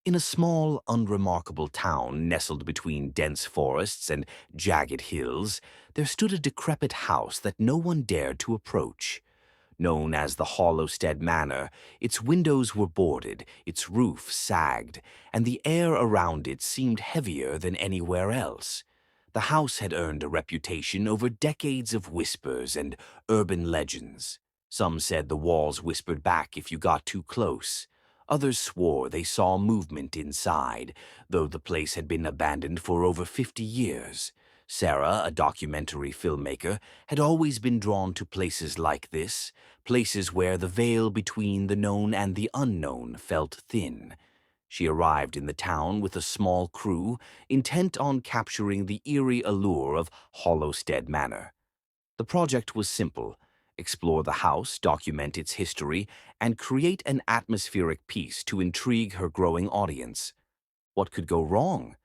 In a small, unremarkable town nestled between dense forests and jagged hills, there stood a decrepit house that no one dared to approach. Known as the Hollowstead Manor, its windows were boarded, its roof sagged, and the air around it seemed heavier than anywhere else. The house had earned a reputation over decades of whispers and urban legends. Some said the walls whispered back if you got too close. Others swore they saw movement inside, though the place had been abandoned for over 50 years. Sarah, a documentary filmmaker, had always been drawn to places like this, places where the veil between the known and the unknown felt thin. She arrived in the town with a small crew, intent on capturing the eerie allure of Hollowstead Manor. The project was simple: explore the house, document its history, and create an atmospheric piece to intrigue her growing audience. What could go wrong?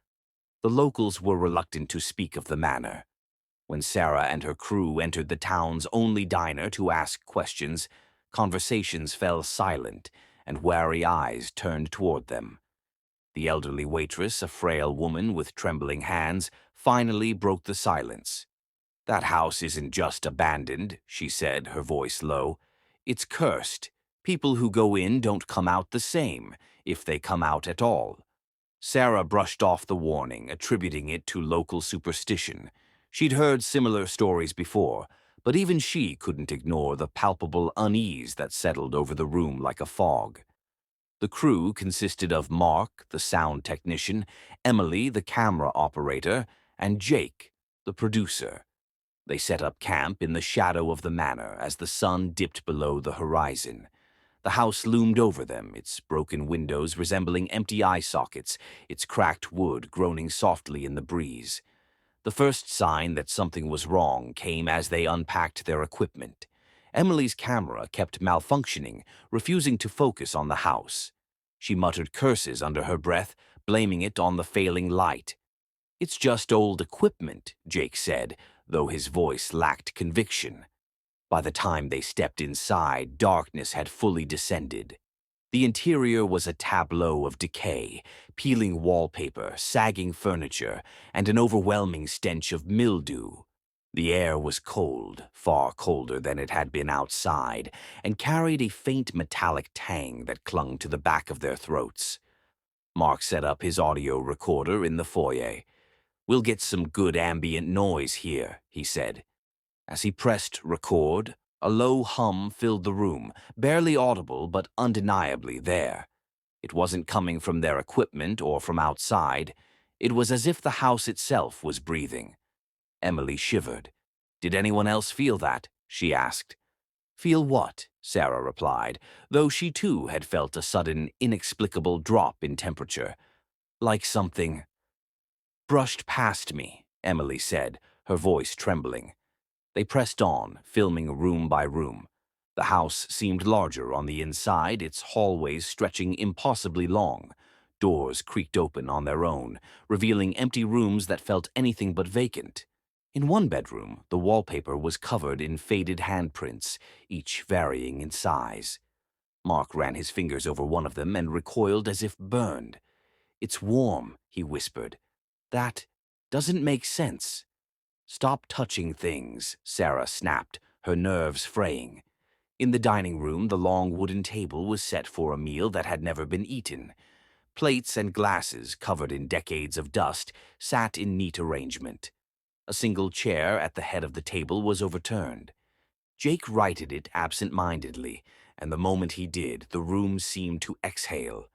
The locals were reluctant to speak of the manor. When Sarah and her crew entered the town's only diner to ask questions, conversations fell silent, and wary eyes turned toward them. The elderly waitress, a frail woman with trembling hands, finally broke the silence. "That house isn't just abandoned," she said, her voice low. "It's cursed. People who go in don't come out the same, if they come out at all." Sarah brushed off the warning, attributing it to local superstition. She'd heard similar stories before, but even she couldn't ignore the palpable unease that settled over the room like a fog. The crew consisted of Mark, the sound technician, Emily, the camera operator, and Jake, the producer. They set up camp in the shadow of the manor as the sun dipped below the horizon. The house loomed over them, its broken windows resembling empty eye sockets, its cracked wood groaning softly in the breeze. The first sign that something was wrong came as they unpacked their equipment. Emily's camera kept malfunctioning, refusing to focus on the house. She muttered curses under her breath, blaming it on the failing light. "It's just old equipment," Jake said, though his voice lacked conviction. By the time they stepped inside, darkness had fully descended. The interior was a tableau of decay: peeling wallpaper, sagging furniture, and an overwhelming stench of mildew. The air was cold, far colder than it had been outside, and carried a faint metallic tang that clung to the back of their throats. Mark set up his audio recorder in the foyer. "We'll get some good ambient noise here," he said. As he pressed record, a low hum filled the room, barely audible but undeniably there. It wasn't coming from their equipment or from outside. It was as if the house itself was breathing. Emily shivered. "Did anyone else feel that?" she asked. "Feel what?" Sarah replied, though she too had felt a sudden, inexplicable drop in temperature. "Like something brushed past me," Emily said, her voice trembling. They pressed on, filming room by room. The house seemed larger on the inside, its hallways stretching impossibly long. Doors creaked open on their own, revealing empty rooms that felt anything but vacant. In one bedroom, the wallpaper was covered in faded handprints, each varying in size. Mark ran his fingers over one of them and recoiled as if burned. "It's warm," he whispered. "That doesn't make sense." "Stop touching things," Sarah snapped, her nerves fraying. In the dining room, the long wooden table was set for a meal that had never been eaten. Plates and glasses, covered in decades of dust, sat in neat arrangement. A single chair at the head of the table was overturned. Jake righted it absent-mindedly, and the moment he did, the room seemed to exhale.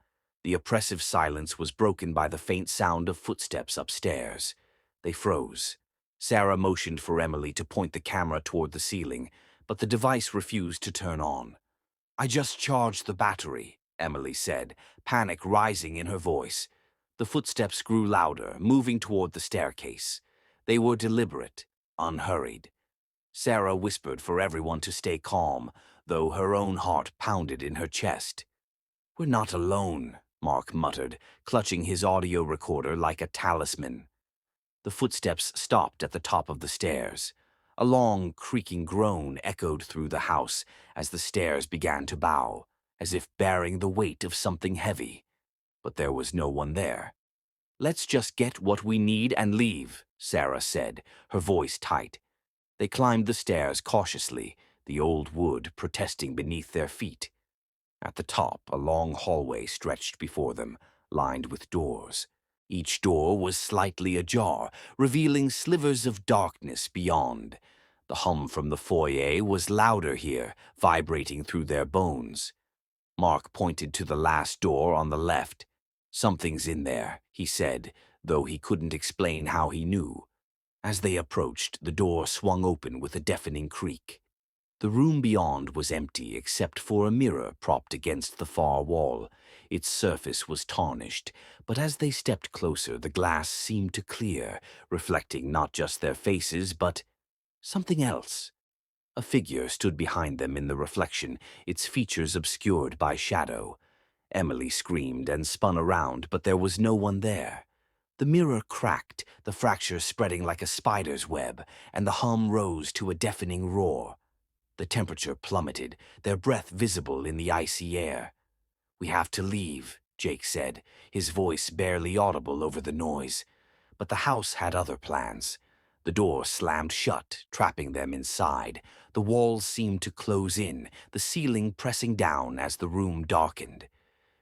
The oppressive silence was broken by the faint sound of footsteps upstairs. They froze. Sarah motioned for Emily to point the camera toward the ceiling, but the device refused to turn on. "I just charged the battery," Emily said, panic rising in her voice. The footsteps grew louder, moving toward the staircase. They were deliberate, unhurried. Sarah whispered for everyone to stay calm, though her own heart pounded in her chest. "We're not alone," Mark muttered, clutching his audio recorder like a talisman. The footsteps stopped at the top of the stairs. A long, creaking groan echoed through the house as the stairs began to bow, as if bearing the weight of something heavy. but there was no one there. "Let's just get what we need and leave," Sarah said, her voice tight. They climbed the stairs cautiously, the old wood protesting beneath their feet. At the top, a long hallway stretched before them, lined with doors. Each door was slightly ajar, revealing slivers of darkness beyond. The hum from the foyer was louder here, vibrating through their bones. Mark pointed to the last door on the left. "Something's in there," he said, though he couldn't explain how he knew. As they approached, the door swung open with a deafening creak. The room beyond was empty except for a mirror propped against the far wall. Its surface was tarnished, but as they stepped closer, the glass seemed to clear, reflecting not just their faces, but something else. A figure stood behind them in the reflection, its features obscured by shadow. Emily screamed and spun around, but there was no one there. The mirror cracked, the fracture spreading like a spider's web, and the hum rose to a deafening roar. The temperature plummeted, their breath visible in the icy air. "We have to leave," Jake said, his voice barely audible over the noise. But the house had other plans. The door slammed shut, trapping them inside. The walls seemed to close in, the ceiling pressing down as the room darkened.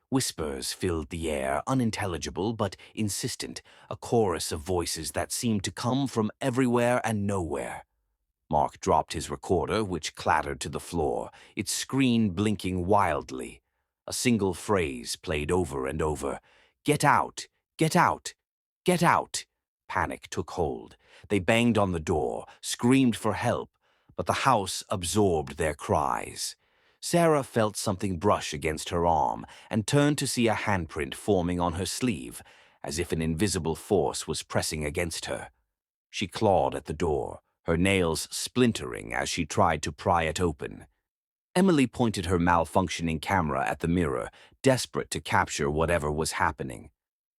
Whispers filled the air, unintelligible but insistent, a chorus of voices that seemed to come from everywhere and nowhere. Mark dropped his recorder, which clattered to the floor, its screen blinking wildly. A single phrase played over and over. "Get out! Get out! Get out!" Panic took hold. They banged on the door, screamed for help, but the house absorbed their cries. Sarah felt something brush against her arm and turned to see a handprint forming on her sleeve, as if an invisible force was pressing against her. She clawed at the door, her nails splintering as she tried to pry it open. Emily pointed her malfunctioning camera at the mirror, desperate to capture whatever was happening.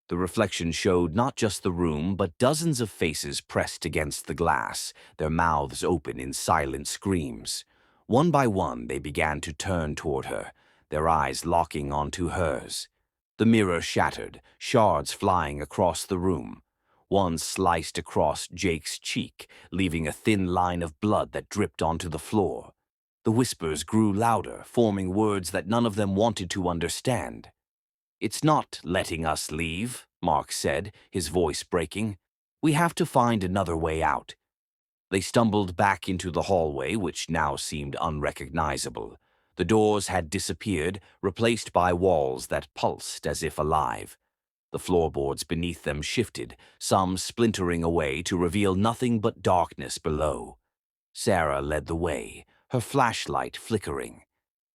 The reflection showed not just the room, but dozens of faces pressed against the glass, their mouths open in silent screams. One by one, they began to turn toward her, their eyes locking onto hers. The mirror shattered, shards flying across the room. One sliced across Jake's cheek, leaving a thin line of blood that dripped onto the floor. The whispers grew louder, forming words that none of them wanted to understand. "It's not letting us leave," Mark said, his voice breaking. "We have to find another way out." They stumbled back into the hallway, which now seemed unrecognizable. The doors had disappeared, replaced by walls that pulsed as if alive. The floorboards beneath them shifted, some splintering away to reveal nothing but darkness below. Sarah led the way, her flashlight flickering.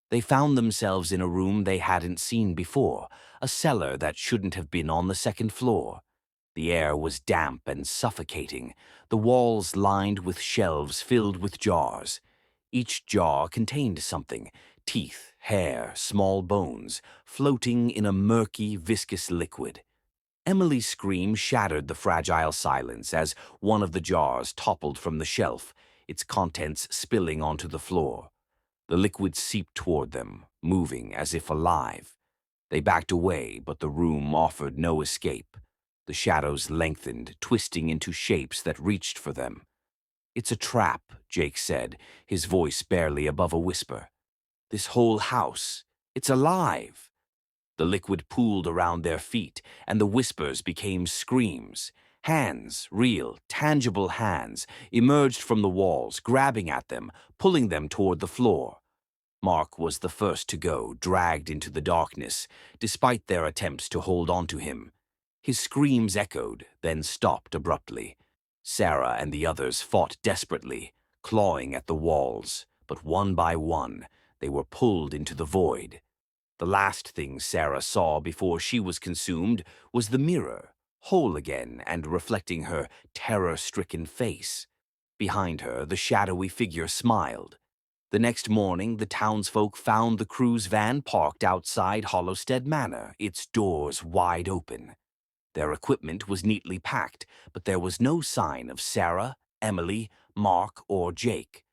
They found themselves in a room they hadn't seen before, a cellar that shouldn't have been on the second floor. The air was damp and suffocating, the walls lined with shelves filled with jars. Each jar contained something: teeth, hair, small bones, floating in a murky, viscous liquid. Emily's scream shattered the fragile silence as one of the jars toppled from the shelf, its contents spilling onto the floor. The liquid seeped toward them, moving as if alive. They backed away, but the room offered no escape. The shadows lengthened, twisting into shapes that reached for them. "It's a trap," Jake said, his voice barely above a whisper. "This whole house, it's alive." The liquid pooled around their feet, and the whispers became screams. Hands, real, tangible hands, emerged from the walls, grabbing at them, pulling them toward the floor. Mark was the first to go, dragged into the darkness, despite their attempts to hold on to him. His screams echoed, then stopped abruptly. Sarah and the others fought desperately, clawing at the walls, but one by one, they were pulled into the void. The last thing Sarah saw before she was consumed was the mirror, whole again and reflecting her terror-stricken face. Behind her, the shadowy figure smiled. The next morning, the townsfolk found the cruise van parked outside Hollowstead Manor, its doors wide open. Their equipment was neatly packed, but there was no sign of Sarah, Emily, Mark, or Jake.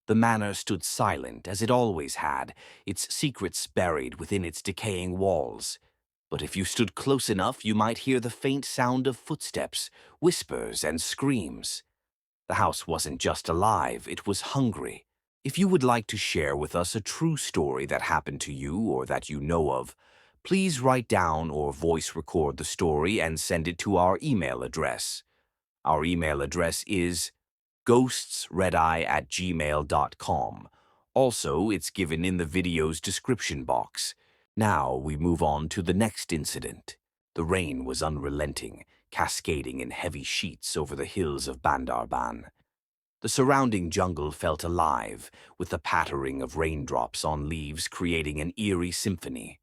The manor stood silent, as it always had, its secrets buried within its decaying walls. But if you stood close enough, you might hear the faint sound of footsteps, whispers, and screams. The house wasn't just alive, it was hungry. If you would like to share with us a true story that happened to you or that you know of, please write down or voice record the story and send it to our email address. Our email address is ghostsredeye@gmail.com. Also, it's given in the video's description box. Now we move on to the next incident. The rain was unrelenting, cascading in heavy sheets over the hills of Bandarban. The surrounding jungle felt alive, with the pattering of raindrops on leaves creating an eerie symphony.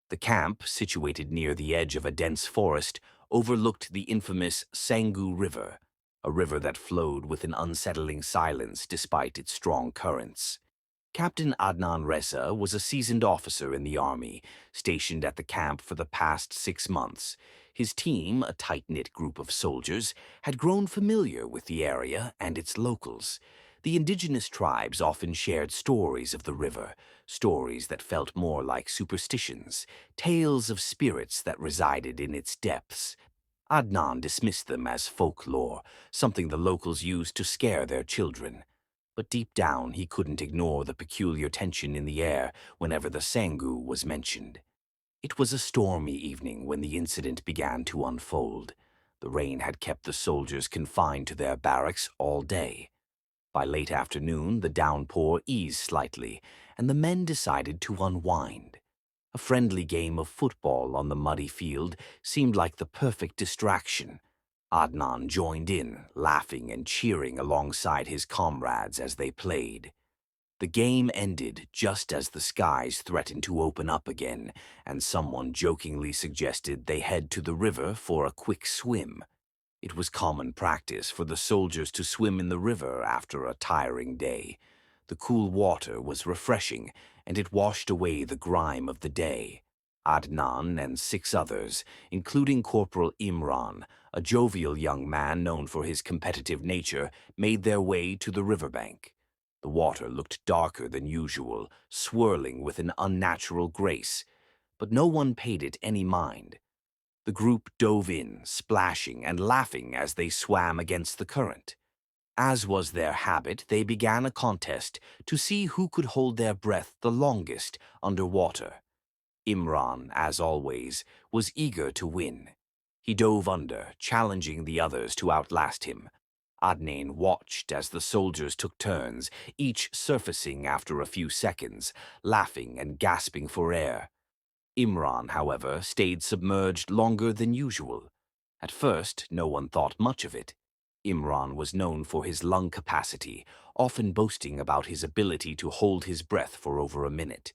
The camp, situated near the edge of a dense forest, overlooked the infamous Sangu River, a river that flowed with an unsettling silence despite its strong currents. Captain Adnan Reza was a seasoned officer in the army, stationed at the camp for the past 6 months. His team, a tight-knit group of soldiers, had grown familiar with the area and its locals. The indigenous tribes often shared stories of the river, stories that felt more like superstitions, tales of spirits that resided in its depths. Adnan dismissed them as folklore, something the locals used to scare their children. But deep down, he couldn't ignore the peculiar tension in the air whenever the Sangu was mentioned. It was a stormy evening when the incident began to unfold. The rain had kept the soldiers confined to their barracks all day. By late afternoon, the downpour eased slightly, and the men decided to unwind. A friendly game of football on the muddy field seemed like the perfect distraction. Adnan joined in, laughing and cheering alongside his comrades as they played. The game ended just as the skies threatened to open up again, and someone jokingly suggested they head to the river for a quick swim. It was common practice for the soldiers to swim in the river after a tiring day. The cool water was refreshing, and it washed away the grime of the day. Adnan and 6 others, including Corporal Imran, a jovial young man known for his competitive nature, made their way to the riverbank. The water looked darker than usual, swirling with an unnatural grace, but no one paid it any mind. The group dove in, splashing and laughing as they swam against the current. As was their habit, they began a contest to see who could hold their breath the longest underwater. Imran, as always, was eager to win. He dove under, challenging the others to outlast him. Adnan watched as the soldiers took turns, each surfacing after a few seconds, laughing and gasping for air. Imran, however, stayed submerged longer than usual. At first, no one thought much of it. Imran was known for his lung capacity, often boasting about his ability to hold his breath for over a minute.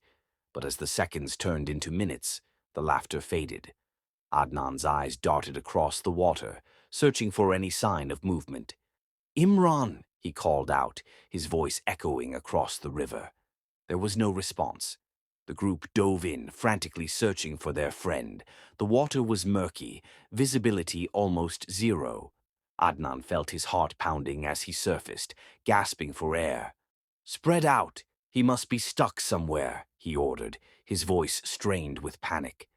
But as the seconds turned into minutes, the laughter faded. Adnan's eyes darted across the water, searching for any sign of movement. "Imran!" he called out, his voice echoing across the river. There was no response. The group dove in, frantically searching for their friend. The water was murky, visibility almost zero. Adnan felt his heart pounding as he surfaced, gasping for air. "Spread out! He must be stuck somewhere," he ordered, his voice strained with panic.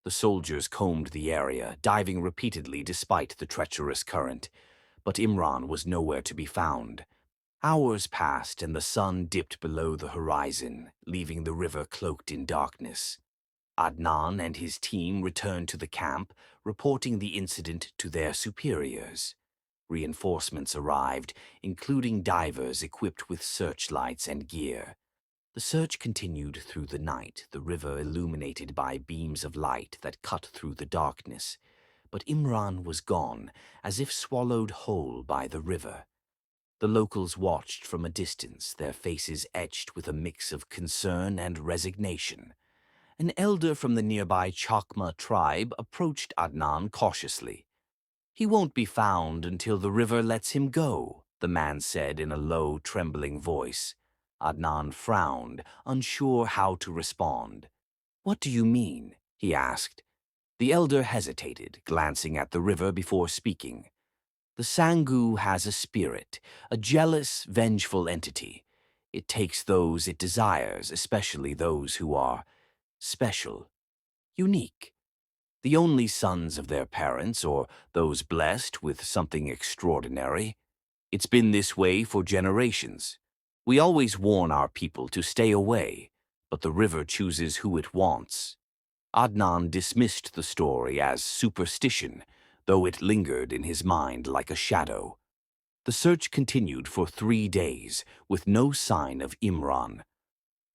The soldiers combed the area, diving repeatedly despite the treacherous current. But Imran was nowhere to be found. Hours passed and the sun dipped below the horizon, leaving the river cloaked in darkness. Adnan and his team returned to the camp, reporting the incident to their superiors. Reinforcements arrived, including divers equipped with searchlights and gear. The search continued through the night, the river illuminated by beams of light that cut through the darkness. But Imran was gone, as if swallowed whole by the river. The locals watched from a distance, their faces etched with a mix of concern and resignation. An elder from the nearby Chakma tribe approached Adnan cautiously. "He won't be found until the river lets him go," the man said in a low, trembling voice. Adnan frowned, unsure how to respond. "What do you mean?" he asked. The elder hesitated, glancing at the river before speaking. "The Sangu has a spirit, a jealous, vengeful entity. It takes those it desires, especially those who are special, unique. the only sons of their parents or those blessed with something extraordinary. It's been this way for generations. We always warn our people to stay away, but the river chooses who it wants. Adnan dismissed the story as superstition, though it lingered in his mind like a shadow. The search continued for 3 days, with no sign of Imran.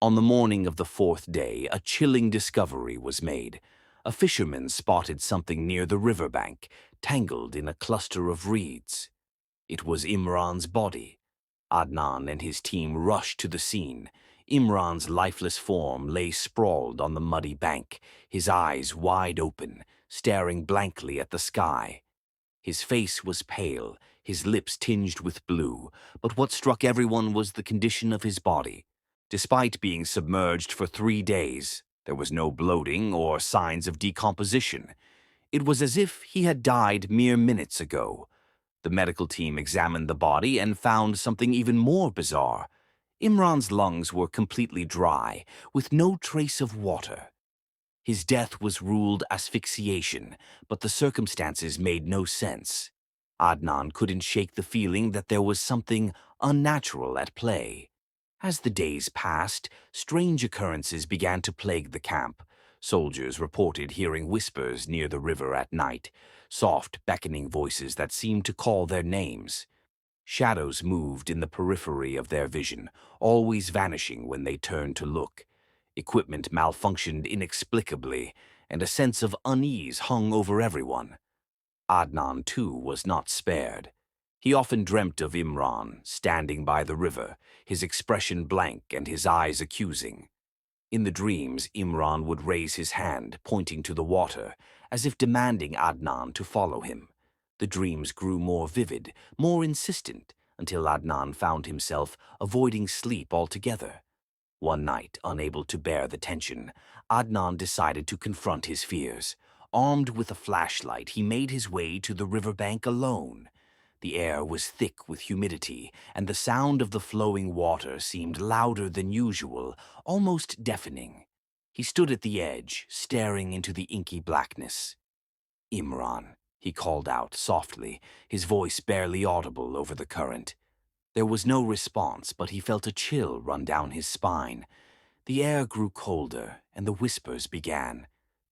On the morning of the fourth day, a chilling discovery was made. A fisherman spotted something near the riverbank, tangled in a cluster of reeds. It was Imran's body. Adnan and his team rushed to the scene. Imran's lifeless form lay sprawled on the muddy bank, his eyes wide open, staring blankly at the sky. His face was pale, his lips tinged with blue, but what struck everyone was the condition of his body. Despite being submerged for 3 days, there was no bloating or signs of decomposition. It was as if he had died mere minutes ago. The medical team examined the body and found something even more bizarre. Imran's lungs were completely dry, with no trace of water. His death was ruled asphyxiation, but the circumstances made no sense. Adnan couldn't shake the feeling that there was something unnatural at play. As the days passed, strange occurrences began to plague the camp. Soldiers reported hearing whispers near the river at night, soft, beckoning voices that seemed to call their names. Shadows moved in the periphery of their vision, always vanishing when they turned to look. Equipment malfunctioned inexplicably, and a sense of unease hung over everyone. Adnan, too, was not spared. He often dreamt of Imran, standing by the river, his expression blank and his eyes accusing. In the dreams, Imran would raise his hand, pointing to the water, as if demanding Adnan to follow him. The dreams grew more vivid, more insistent, until Adnan found himself avoiding sleep altogether. One night, unable to bear the tension, Adnan decided to confront his fears. Armed with a flashlight, he made his way to the riverbank alone. The air was thick with humidity, and the sound of the flowing water seemed louder than usual, almost deafening. He stood at the edge, staring into the inky blackness. "Imran," he called out softly, his voice barely audible over the current. There was no response, but he felt a chill run down his spine. The air grew colder, and the whispers began.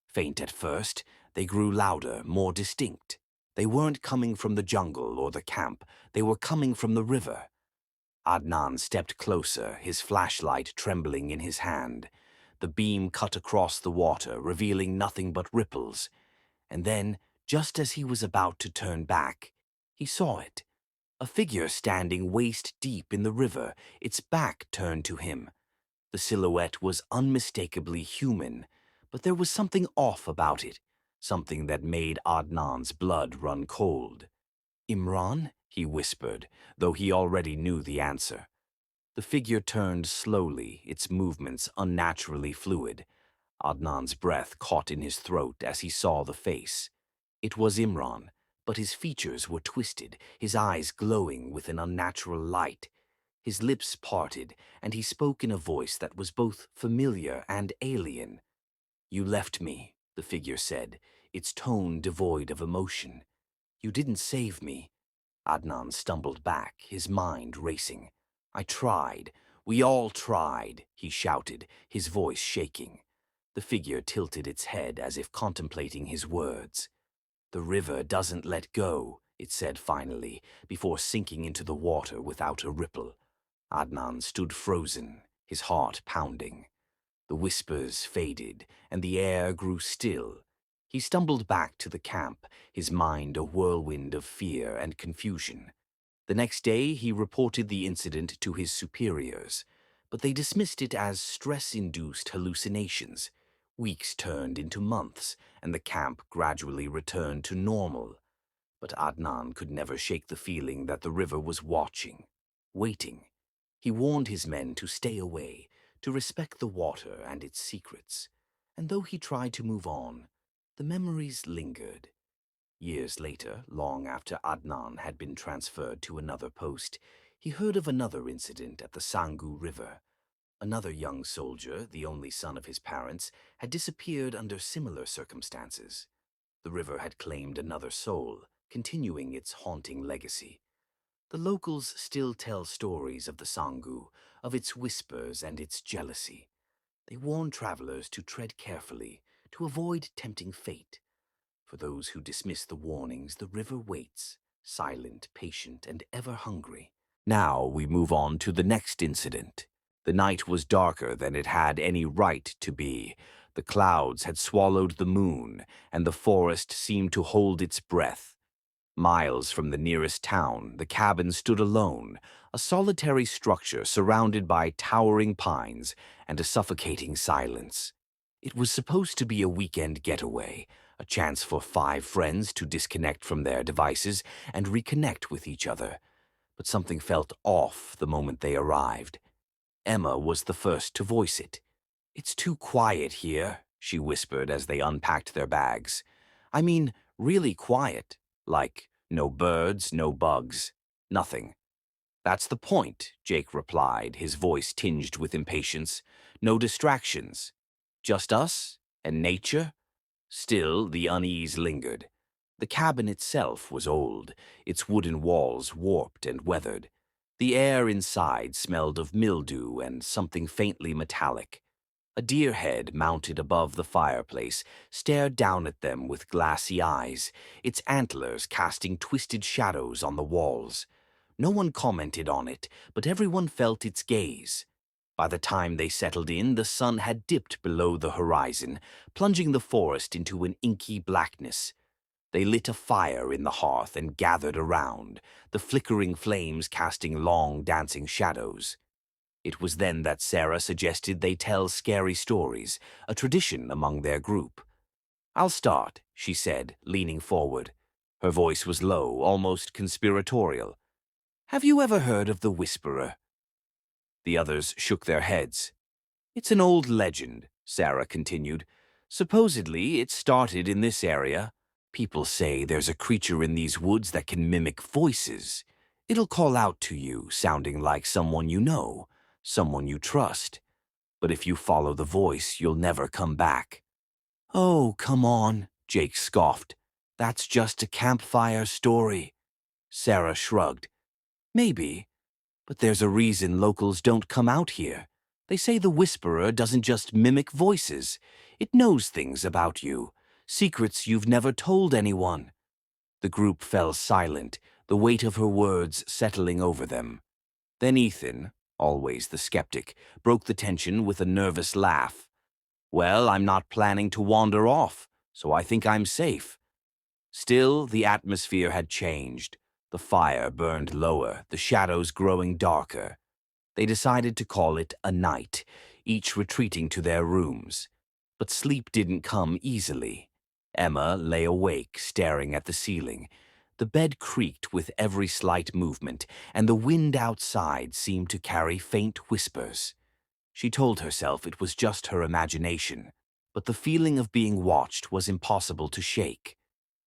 Faint at first, they grew louder, more distinct. They weren't coming from the jungle or the camp, they were coming from the river. Adnan stepped closer, his flashlight trembling in his hand. The beam cut across the water, revealing nothing but ripples. And then, just as he was about to turn back, he saw it. A figure standing waist-deep in the river, its back turned to him. The silhouette was unmistakably human, but there was something off about it, something that made Adnan's blood run cold. "Imran?" he whispered, though he already knew the answer. The figure turned slowly, its movements unnaturally fluid. Adnan's breath caught in his throat as he saw the face. It was Imran, but his features were twisted, his eyes glowing with an unnatural light. His lips parted, and he spoke in a voice that was both familiar and alien. "You left me," the figure said, its tone devoid of emotion. "You didn't save me." Adnan stumbled back, his mind racing. "I tried. We all tried," he shouted, his voice shaking. The figure tilted its head as if contemplating his words. "The river doesn't let go," it said finally, before sinking into the water without a ripple. Adnan stood frozen, his heart pounding. The whispers faded, and the air grew still. He stumbled back to the camp, his mind a whirlwind of fear and confusion. The next day, he reported the incident to his superiors, but they dismissed it as stress-induced hallucinations. Weeks turned into months, and the camp gradually returned to normal. But Adnan could never shake the feeling that the river was watching, waiting. He warned his men to stay away, to respect the water and its secrets. And though he tried to move on, the memories lingered. Years later, long after Adnan had been transferred to another post, he heard of another incident at the Sangu River. Another young soldier, the only son of his parents, had disappeared under similar circumstances. The river had claimed another soul, continuing its haunting legacy. The locals still tell stories of the Sangu, of its whispers and its jealousy. They warn travelers to tread carefully, to avoid tempting fate. For those who dismiss the warnings, the river waits, silent, patient, and ever hungry. Now we move on to the next incident. The night was darker than it had any right to be. The clouds had swallowed the moon, and the forest seemed to hold its breath. Miles from the nearest town, the cabin stood alone, a solitary structure surrounded by towering pines and a suffocating silence. It was supposed to be a weekend getaway, a chance for 5 friends to disconnect from their devices and reconnect with each other. But something felt off the moment they arrived. Emma was the first to voice it. "It's too quiet here," she whispered as they unpacked their bags. "I mean, really quiet. Like, no birds, no bugs, nothing." "That's the point," Jake replied, his voice tinged with impatience. "No distractions. Just us and nature." Still, the unease lingered. The cabin itself was old, its wooden walls warped and weathered. The air inside smelled of mildew and something faintly metallic. A deer head mounted above the fireplace stared down at them with glassy eyes, its antlers casting twisted shadows on the walls. No one commented on it, but everyone felt its gaze. By the time they settled in, the sun had dipped below the horizon, plunging the forest into an inky blackness. They lit a fire in the hearth and gathered around, the flickering flames casting long, dancing shadows. It was then that Sarah suggested they tell scary stories, a tradition among their group. "I'll start," she said, leaning forward. Her voice was low, almost conspiratorial. "Have you ever heard of the Whisperer?" The others shook their heads. "It's an old legend," Sarah continued. "Supposedly, it started in this area. People say there's a creature in these woods that can mimic voices. It'll call out to you, sounding like someone you know, someone you trust. But if you follow the voice, you'll never come back." "Oh, come on," Jake scoffed. "That's just a campfire story." Sarah shrugged. "Maybe, but there's a reason locals don't come out here. They say the Whisperer doesn't just mimic voices. It knows things about you, secrets you've never told anyone." The group fell silent, the weight of her words settling over them. Then Ethan, always the skeptic, broke the tension with a nervous laugh. "Well, I'm not planning to wander off, so I think I'm safe." Still, the atmosphere had changed. The fire burned lower, the shadows growing darker. They decided to call it a night, each retreating to their rooms. But sleep didn't come easily. Emma lay awake, staring at the ceiling. The bed creaked with every slight movement, and the wind outside seemed to carry faint whispers. She told herself it was just her imagination, but the feeling of being watched was impossible to shake.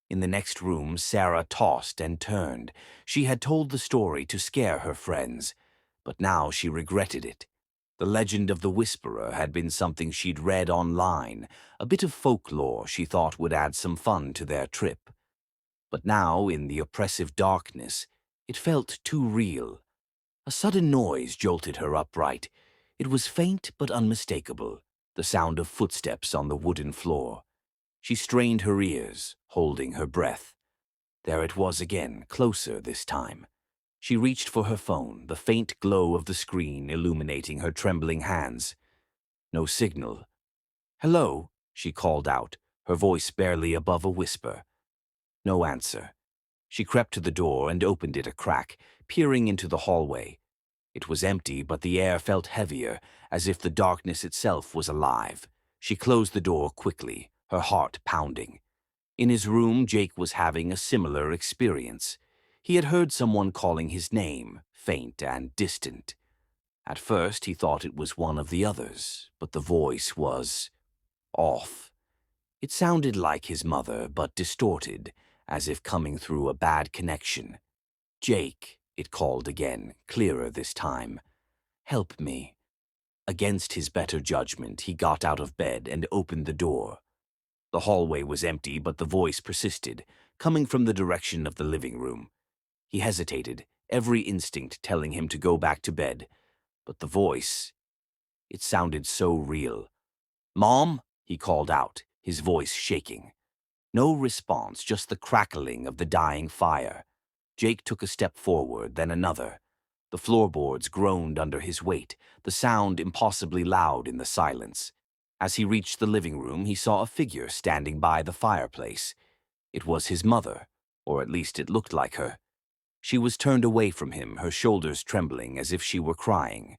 In the next room, Sarah tossed and turned. She had told the story to scare her friends, but now she regretted it. The legend of the Whisperer had been something she'd read online, a bit of folklore she thought would add some fun to their trip. But now, in the oppressive darkness, it felt too real. A sudden noise jolted her upright. It was faint but unmistakable, the sound of footsteps on the wooden floor. She strained her ears, holding her breath. There it was again, closer this time. She reached for her phone, the faint glow of the screen illuminating her trembling hands. No signal. "Hello," she called out, her voice barely above a whisper. No answer. She crept to the door and opened it a crack, peering into the hallway. It was empty, but the air felt heavier, as if the darkness itself was alive. She closed the door quickly, her heart pounding. In his room, Jake was having a similar experience. He had heard someone calling his name, faint and distant. At first, he thought it was one of the others, but the voice was off. It sounded like his mother, but distorted, as if coming through a bad connection. "Jake," it called again, clearer this time. "Help me." Against his better judgment, he got out of bed and opened the door. The hallway was empty, but the voice persisted, coming from the direction of the living room. He hesitated, every instinct telling him to go back to bed. But the voice, it sounded so real. "Mom?" he called out, his voice shaking. No response, just the crackling of the dying fire. Jake took a step forward, then another. The floorboards groaned under his weight, the sound impossibly loud in the silence. As he reached the living room, he saw a figure standing by the fireplace. It was his mother, or at least it looked like her. She was turned away from him, her shoulders trembling as if she were crying.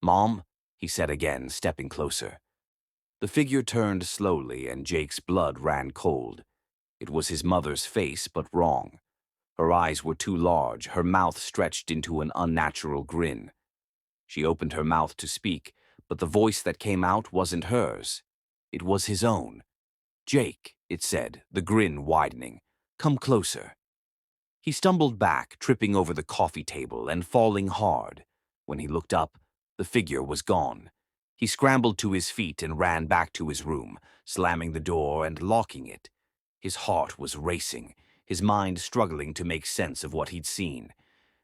"Mom?" he said again, stepping closer. The figure turned slowly, and Jake's blood ran cold. It was his mother's face, but wrong. Her eyes were too large, her mouth stretched into an unnatural grin. She opened her mouth to speak, but the voice that came out wasn't hers. It was his own. "Jake," it said, the grin widening. "Come closer." He stumbled back, tripping over the coffee table and falling hard. When he looked up, the figure was gone. He scrambled to his feet and ran back to his room, slamming the door and locking it. His heart was racing, his mind struggling to make sense of what he'd seen.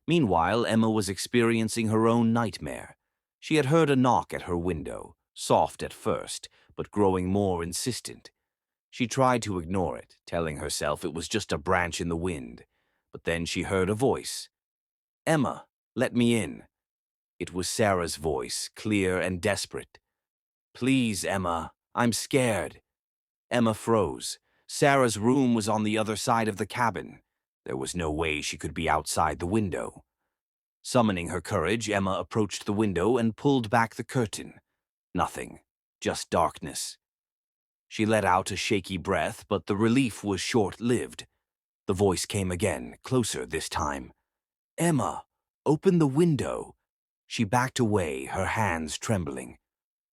Meanwhile, Emma was experiencing her own nightmare. She had heard a knock at her window, soft at first, but growing more insistent. She tried to ignore it, telling herself it was just a branch in the wind. But then she heard a voice. "Emma, let me in." It was Sarah's voice, clear and desperate. "Please, Emma, I'm scared." Emma froze. Sarah's room was on the other side of the cabin. There was no way she could be outside the window. Summoning her courage, Emma approached the window and pulled back the curtain. Nothing, just darkness. She let out a shaky breath, but the relief was short-lived. The voice came again, closer this time. "Emma, open the window." She backed away, her hands trembling.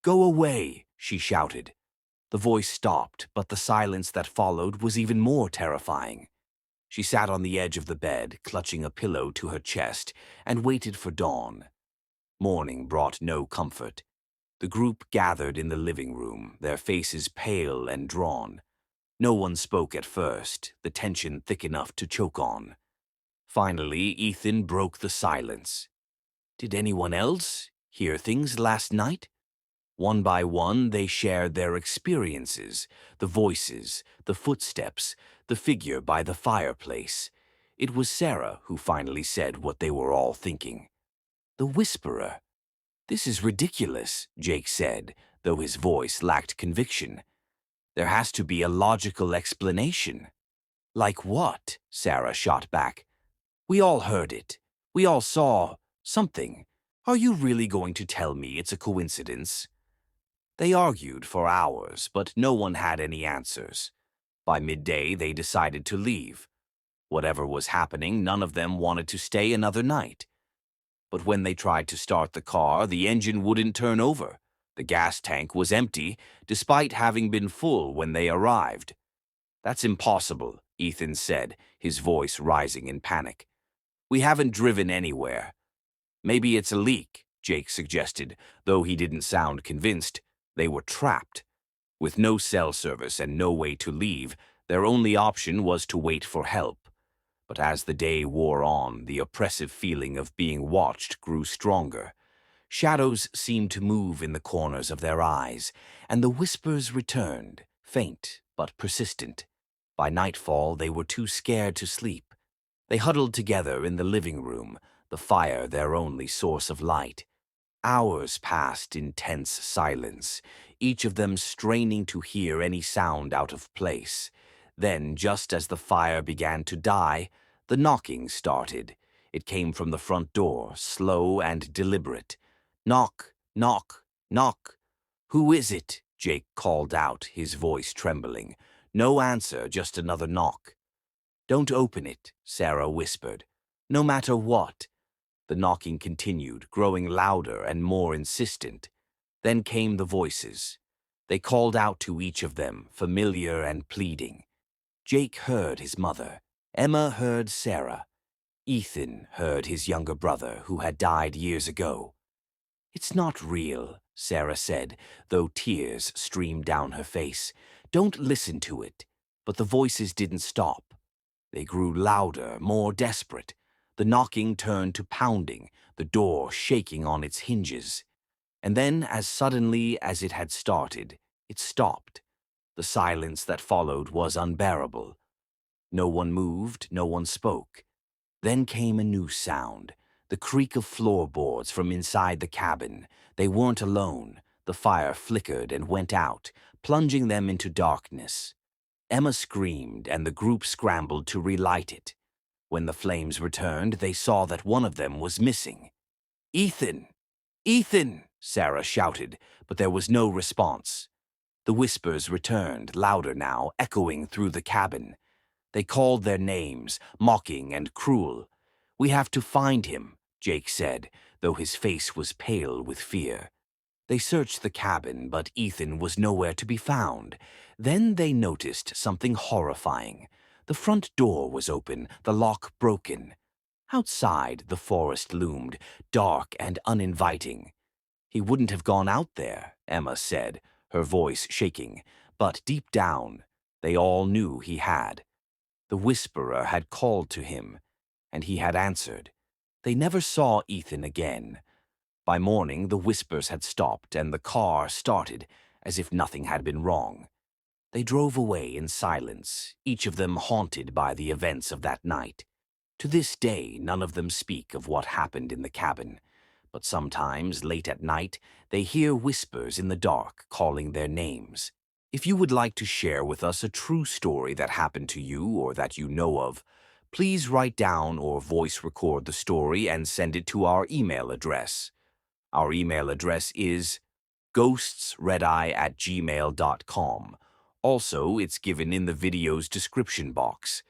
"Go away," she shouted. The voice stopped, but the silence that followed was even more terrifying. She sat on the edge of the bed, clutching a pillow to her chest, and waited for dawn. Morning brought no comfort. The group gathered in the living room, their faces pale and drawn. No one spoke at first, the tension thick enough to choke on. Finally, Ethan broke the silence. "Did anyone else hear things last night?" One by one, they shared their experiences, the voices, the footsteps, the figure by the fireplace. It was Sarah who finally said what they were all thinking. "The Whisperer." "This is ridiculous," Jake said, though his voice lacked conviction. "There has to be a logical explanation." "Like what?" Sarah shot back. "We all heard it. We all saw something. Are you really going to tell me it's a coincidence?" They argued for hours, but no one had any answers. By midday, they decided to leave. Whatever was happening, none of them wanted to stay another night. But when they tried to start the car, the engine wouldn't turn over. The gas tank was empty, despite having been full when they arrived. "That's impossible," Ethan said, his voice rising in panic. "We haven't driven anywhere." "Maybe it's a leak," Jake suggested, though he didn't sound convinced. They were trapped. With no cell service and no way to leave, their only option was to wait for help. But as the day wore on, the oppressive feeling of being watched grew stronger. Shadows seemed to move in the corners of their eyes, and the whispers returned, faint but persistent. By nightfall, they were too scared to sleep. They huddled together in the living room, the fire their only source of light. Hours passed in tense silence, each of them straining to hear any sound out of place. Then, just as the fire began to die, the knocking started. It came from the front door, slow and deliberate. "Knock, knock, knock." "Who is it?" Jake called out, his voice trembling. No answer, just another knock. "Don't open it," Sarah whispered. "No matter what." The knocking continued, growing louder and more insistent. Then came the voices. They called out to each of them, familiar and pleading. Jake heard his mother. Emma heard Sarah. Ethan heard his younger brother, who had died years ago. "It's not real," Sarah said, though tears streamed down her face. Don't listen to it. But the voices didn't stop. They grew louder, more desperate. The knocking turned to pounding, the door shaking on its hinges. And then, as suddenly as it had started, it stopped. The silence that followed was unbearable. No one moved, no one spoke. Then came a new sound, the creak of floorboards from inside the cabin. They weren't alone. The fire flickered and went out, plunging them into darkness. Emma screamed, and the group scrambled to relight it. When the flames returned, they saw that one of them was missing. "Ethan! Ethan!" Sarah shouted, but there was no response. The whispers returned, louder now, echoing through the cabin. They called their names, mocking and cruel. "We have to find him," Jake said, though his face was pale with fear. They searched the cabin, but Ethan was nowhere to be found. Then they noticed something horrifying. The front door was open, the lock broken. Outside, the forest loomed, dark and uninviting. "He wouldn't have gone out there," Emma said, her voice shaking, but deep down, they all knew he had. The whisperer had called to him, and he had answered. They never saw Ethan again. By morning, the whispers had stopped, and the car started, as if nothing had been wrong. They drove away in silence, each of them haunted by the events of that night. To this day, none of them speak of what happened in the cabin, but sometimes, late at night, they hear whispers in the dark calling their names. If you would like to share with us a true story that happened to you or that you know of, please write down or voice record the story and send it to our email address. Our email address is ghostsredeye@gmail.com. Also, it's given in the video's description box.